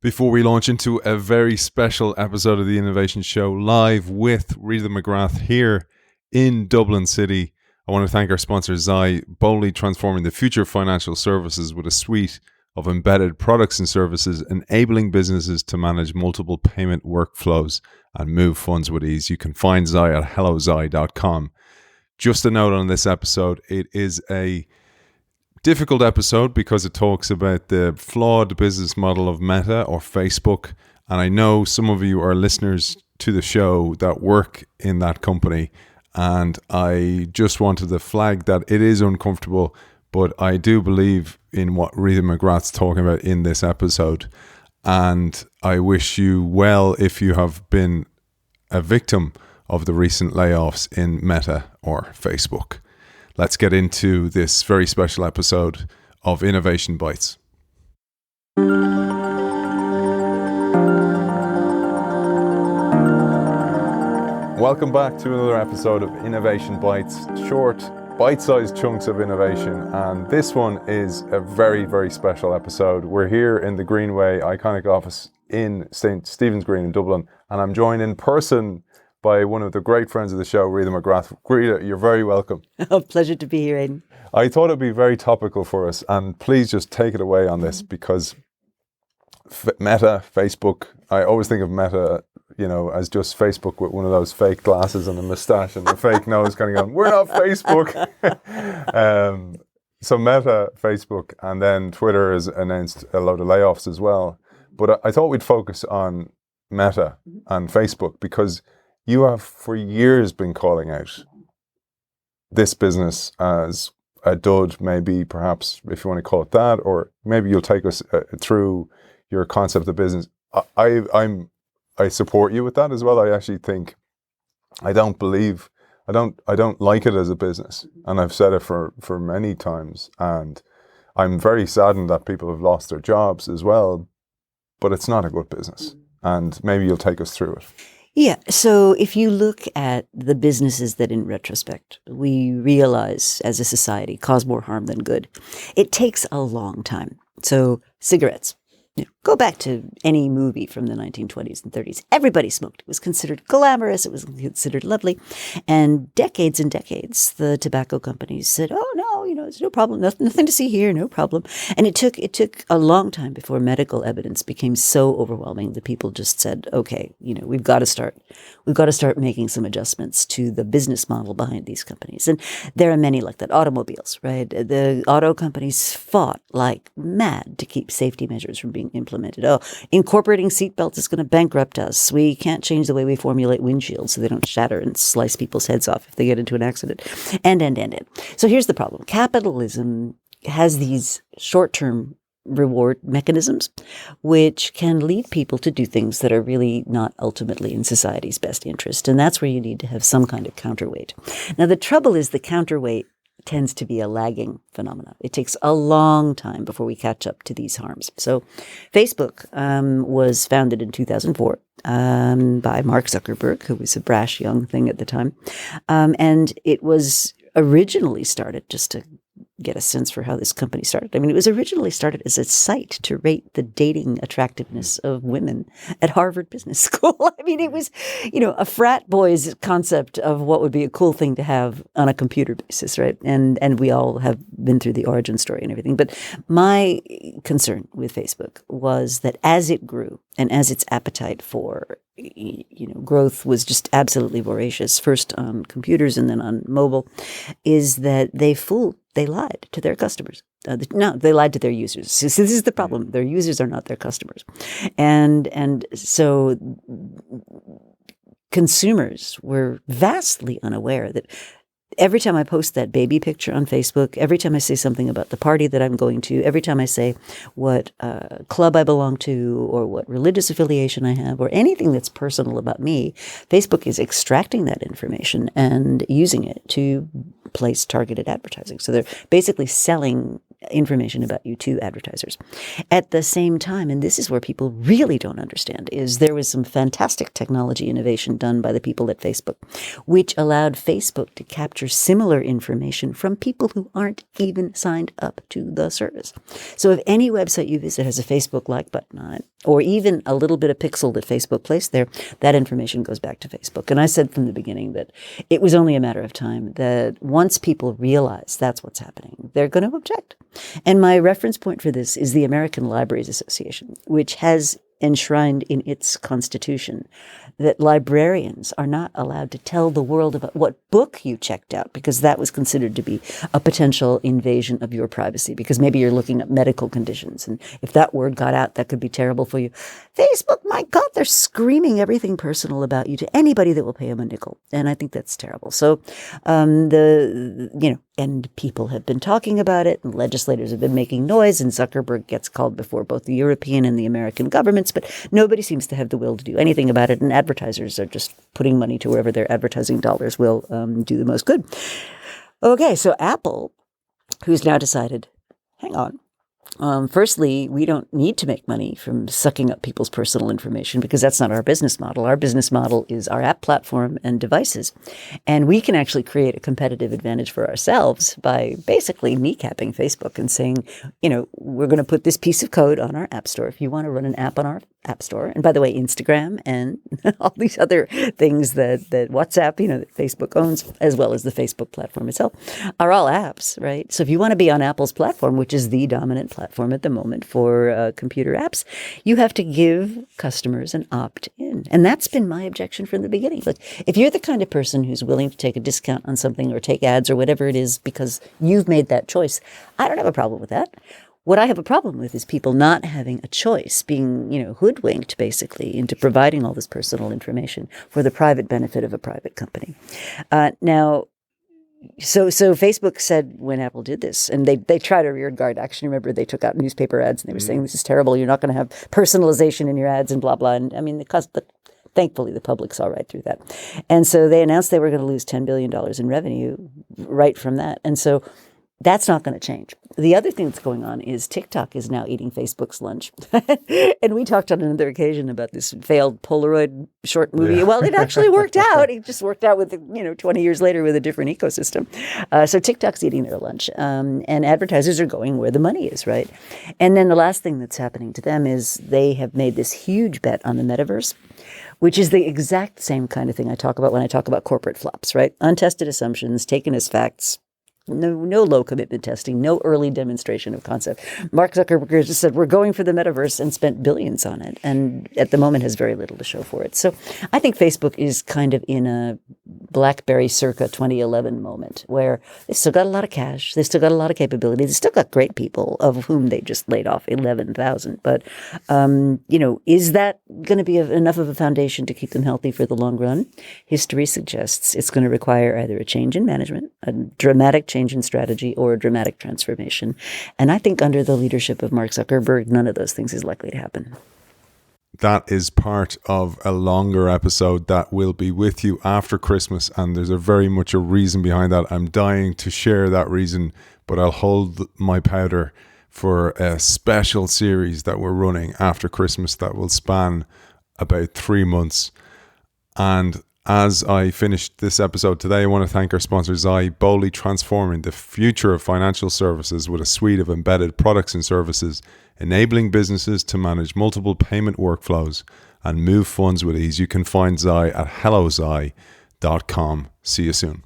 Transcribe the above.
Before we launch into a very special episode of the Innovation Show live with Rita McGrath here in Dublin City, I want to thank our sponsor Zai, boldly transforming the future of financial services with a suite of embedded products and services, enabling businesses to manage multiple payment workflows and move funds with ease. You can find Zai at hellozai.com. Just a note on this episode, it is a difficult episode because it talks about the flawed business model of Meta or Facebook. And I know some of you are listeners to the show that work in that company. And I just wanted to flag that it is uncomfortable, but I do believe in what Rita McGrath's talking about in this episode. And I wish you well if you have been a victim of the recent layoffs in Meta or Facebook. Let's get into this very special episode of Innovation Bites. Welcome back to another episode of Innovation Bites, short, bite-sized chunks of innovation. And this one is a very, very special episode. We're here in the Greenway iconic office in St. Stephen's Green in Dublin, and I'm joined in person by one of the great friends of the show, Rita McGrath. Rita, you're very welcome. Oh, pleasure to be here, Aidan. I thought it'd be very topical for us, and please just take it away on this, because Meta, Facebook, I always think of Meta, as just Facebook with one of those fake glasses and a moustache and a fake nose kind of going, we're not Facebook. So Meta, Facebook, and then Twitter has announced a load of layoffs as well. But I thought we'd focus on Meta and Facebook, because you have for years been calling out this business as a dud, maybe, perhaps, if you want to call it that, or maybe you'll take us through your concept of business. I support you with that as well. I actually think I don't like it as a business, and I've said it for many times, and I'm very saddened that people have lost their jobs as well, but it's not a good business, and maybe you'll take us through it. Yeah, so if you look at the businesses that in retrospect we realize as a society cause more harm than good, it takes a long time. So cigarettes. Go back to any movie from the 1920s and 30s. Everybody smoked. It was considered glamorous. It was considered lovely. And decades, the tobacco companies said, oh, no, it's no problem. Nothing to see here. No problem. And it took a long time before medical evidence became so overwhelming that people just said, okay, we've got to start making some adjustments to the business model behind these companies. And there are many like that. Automobiles, right? The auto companies fought like mad to keep safety measures from being implemented. Oh, incorporating seatbelts is going to bankrupt us. We can't change the way we formulate windshields so they don't shatter and slice people's heads off if they get into an accident. And. So here's the problem. Capitalism has these short-term reward mechanisms which can lead people to do things that are really not ultimately in society's best interest. And that's where you need to have some kind of counterweight. Now, the trouble is the counterweight tends to be a lagging phenomenon. It takes a long time before we catch up to these harms. So Facebook was founded in 2004 by Mark Zuckerberg, who was a brash young thing at the time. And it was originally started, just to get a sense for how this company started. I mean, it was originally started as a site to rate the dating attractiveness of women at Harvard Business School. I mean, it was, a frat boy's concept of what would be a cool thing to have on a computer basis, right? And we all have been through the origin story and everything. But my concern with Facebook was that as it grew and as its appetite for growth was just absolutely voracious, first on computers and then on mobile, is that they lied to their customers. No, they lied to their users. So this is the problem. Their users are not their customers. And so consumers were vastly unaware that every time I post that baby picture on Facebook, every time I say something about the party that I'm going to, every time I say what club I belong to or what religious affiliation I have or anything that's personal about me, Facebook is extracting that information and using it to place targeted advertising. So they're basically selling information about you to advertisers. At the same time, and this is where people really don't understand, is there was some fantastic technology innovation done by the people at Facebook, which allowed Facebook to capture similar information from people who aren't even signed up to the service. So if any website you visit has a Facebook like button on it, or even a little bit of pixel that Facebook placed there, that information goes back to Facebook. And I said from the beginning that it was only a matter of time that once people realize that's what's happening, they're going to object. And my reference point for this is the American Libraries Association, which has enshrined in its constitution that librarians are not allowed to tell the world about what book you checked out, because that was considered to be a potential invasion of your privacy, because maybe you're looking at medical conditions. And if that word got out, that could be terrible for you. Facebook, my God, they're screaming everything personal about you to anybody that will pay them a nickel. And I think that's terrible. So and people have been talking about it, and legislators have been making noise, and Zuckerberg gets called before both the European and the American governments, but nobody seems to have the will to do anything about it, and advertisers are just putting money to wherever their advertising dollars will do the most good. Okay, so Apple, who's now decided, hang on, firstly, we don't need to make money from sucking up people's personal information, because that's not our business model. Our business model is our app platform and devices. And we can actually create a competitive advantage for ourselves by basically kneecapping Facebook and saying, we're going to put this piece of code on our app store. If you want to run an app on our app store, and by the way, Instagram and all these other things that WhatsApp, that Facebook owns, as well as the Facebook platform itself, are all apps, right? So if you want to be on Apple's platform, which is the dominant platform at the moment for computer apps, you have to give customers an opt-in. And that's been my objection from the beginning. Look, if you're the kind of person who's willing to take a discount on something or take ads or whatever it is because you've made that choice, I don't have a problem with that. What I have a problem with is people not having a choice, being, hoodwinked basically into providing all this personal information for the private benefit of a private company. So Facebook said when Apple did this, and they tried a rear guard action. Remember, they took out newspaper ads and they were saying, this is terrible. You're not going to have personalization in your ads and blah, blah. And I mean, thankfully, the public saw right through that. And so they announced they were going to lose $10 billion in revenue right from that. And so that's not going to change. The other thing that's going on is TikTok is now eating Facebook's lunch. And we talked on another occasion about this failed Polaroid short movie. Yeah. Well, it actually worked out. It just worked out with, 20 years later with a different ecosystem. So TikTok's eating their lunch. And advertisers are going where the money is, right? And then the last thing that's happening to them is they have made this huge bet on the metaverse, which is the exact same kind of thing I talk about when I talk about corporate flops, right? Untested assumptions taken as facts. No low commitment testing, no early demonstration of concept. Mark Zuckerberg just said, we're going for the metaverse, and spent billions on it. And at the moment has very little to show for it. So I think Facebook is kind of in a BlackBerry circa 2011 moment where they've still got a lot of cash. They've still got a lot of capability. They've still got great people, of whom they just laid off 11,000. But, is that going to be enough of a foundation to keep them healthy for the long run? History suggests it's going to require either a change in management, a dramatic change in strategy, or a dramatic transformation. And I think under the leadership of Mark Zuckerberg, none of those things is likely to happen. That is part of a longer episode that will be with you after Christmas, and there's very much a reason behind that. I'm dying to share that reason, but I'll hold my powder for a special series that we're running after Christmas that will span about 3 months. And as I finished this episode today, I want to thank our sponsor, Zai, boldly transforming the future of financial services with a suite of embedded products and services, enabling businesses to manage multiple payment workflows and move funds with ease. You can find Zai at hellozai.com. See you soon.